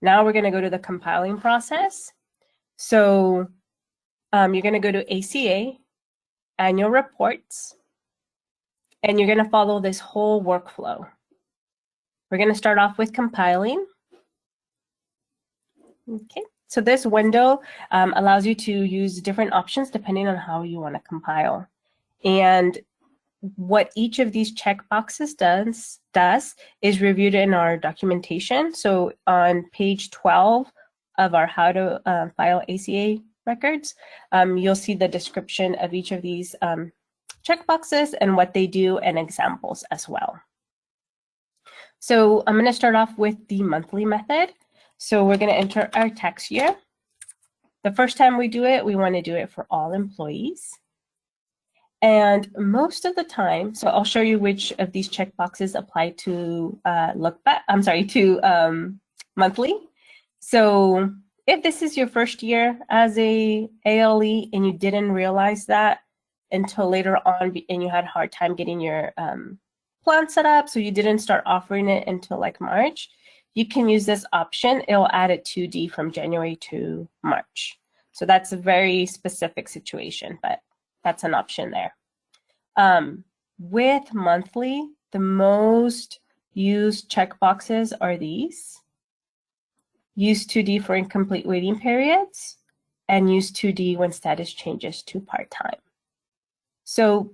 Now we're going to go to the compiling process. So you're going to go to ACA, annual reports, and you're going to follow this whole workflow. We're going to start off with compiling. Okay, so this window allows you to use different options depending on how you want to compile. And what each of these checkboxes does is reviewed in our documentation. So on page 12 of our how to file ACA records, you'll see the description of each of these checkboxes and what they do and examples as well. So I'm going to start off with the monthly method. So we're going to enter our tax year. The first time we do it, we want to do it for all employees. And most of the time, so I'll show you which of these checkboxes apply to monthly. So if this is your first year as a ALE and you didn't realize that until later on and you had a hard time getting your plan set up, so you didn't start offering it until like March, you can use this option. It'll add it 2D from January to March. So that's a very specific situation, but that's an option there. With monthly, the most used checkboxes are these. Use 2D for incomplete waiting periods and use 2D when status changes to part-time. So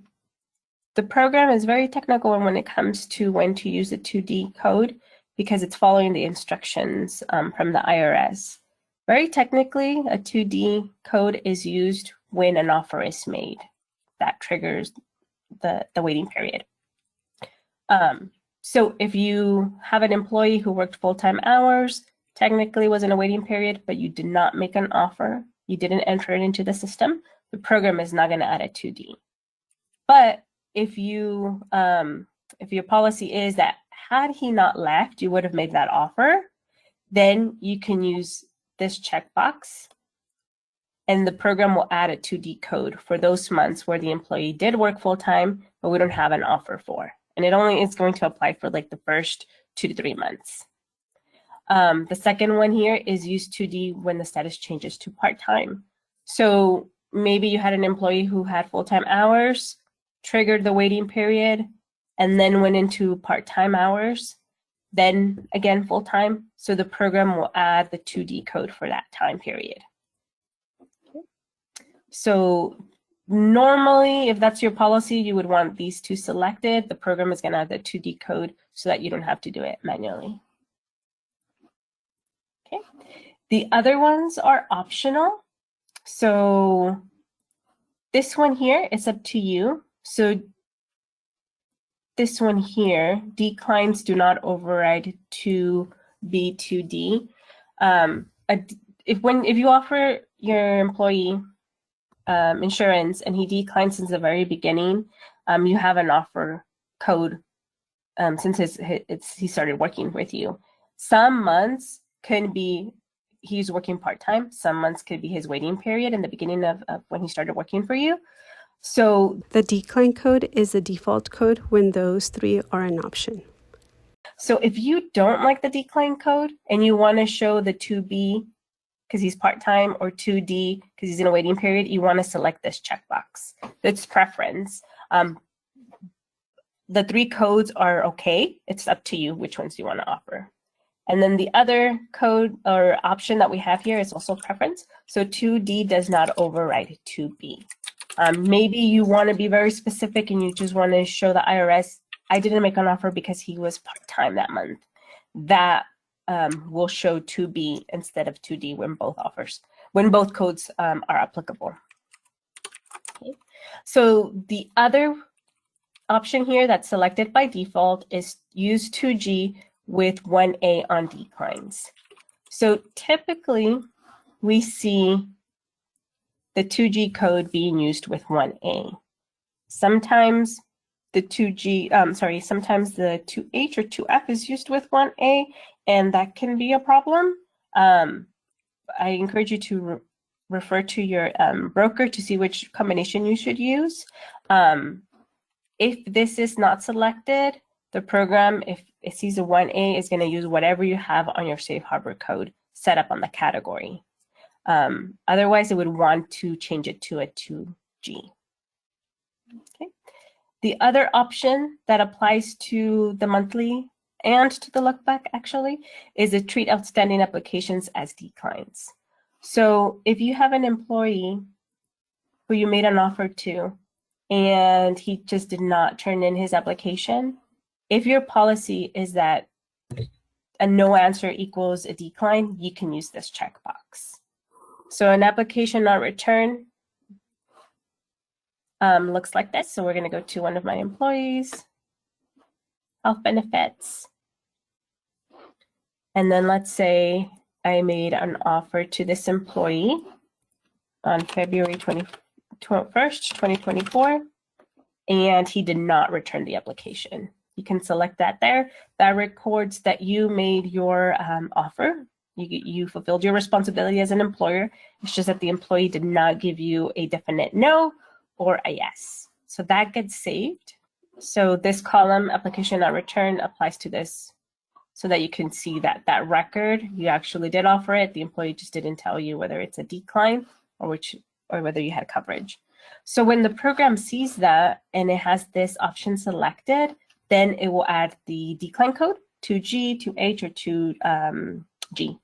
the program is very technical when it comes to when to use the 2D code because it's following the instructions from the IRS. Very technically, a 2D code is used when an offer is made. That triggers the waiting period. So if you have an employee who worked full-time hours, technically was in a waiting period, but you did not make an offer, you didn't enter it into the system, the program is not going to add a 2D. But if your policy is that had he not left, you would have made that offer, then you can use this checkbox and the program will add a 2D code for those months where the employee did work full-time, but we don't have an offer for. And it only is going to apply for like the first 2 to 3 months. The second one here is use 2D when the status changes to part-time. So maybe you had an employee who had full-time hours, triggered the waiting period, and then went into part-time hours, then again full-time. So the program will add the 2D code for that time period. So normally, if that's your policy, you would want these two selected. The program is going to add the 2D code so that you don't have to do it manually. Okay. The other ones are optional. So this one here is up to you. So this one here, declines do not override to B2D. If you offer your employee insurance and he declines since the very beginning, you have an offer code since he started working with you. Some months can be he's working part-time. Some months could be his waiting period in the beginning of when he started working for you. So the decline code is the default code when those 3 are an option. So if you don't like the decline code and you want to show the 2B because he's part-time or 2D because he's in a waiting period, you want to select this checkbox. It's preference. The 3 codes are okay. It's up to you which ones you want to offer. And then the other code or option that we have here is also preference. So 2D does not override 2B. Maybe you want to be very specific and you just want to show the IRS, I didn't make an offer because he was part-time that month. That will show 2B instead of 2D when both codes are applicable. Okay. So the other option here that's selected by default is use 2G with 1A on declines. So typically we see the 2G code being used with 1A. Sometimes the 2G, sometimes the 2H or 2F is used with 1A, and that can be a problem. I encourage you to refer to your broker to see which combination you should use. If this is not selected, the program, if it sees a 1A, is going to use whatever you have on your safe harbor code set up on the category. Otherwise, it would want to change it to a 2G. Okay. The other option that applies to the monthly and to the lookback actually is to treat outstanding applications as declines. So if you have an employee who you made an offer to and he just did not turn in his application, if your policy is that a no answer equals a decline, you can use this checkbox. So an application not returned looks like this. So we're going to go to one of my employees, health benefits. And then let's say I made an offer to this employee on February 21st, 2024, and he did not return the application. You can select that there. That records that you made your offer. You fulfilled your responsibility as an employer. It's just that the employee did not give you a definite no or a yes. So that gets saved. So this column, application not returned, applies to this so that you can see that that record, you actually did offer it. The employee just didn't tell you whether it's a decline or whether you had coverage. So when the program sees that and it has this option selected, then it will add the decline code, 2G, 2H, or 2G.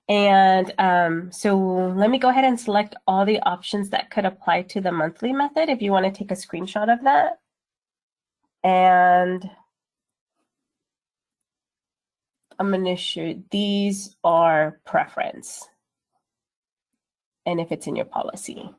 And so let me go ahead and select all the options that could apply to the monthly method if you want to take a screenshot of that. And I'm going to show these are preference and if it's in your policy.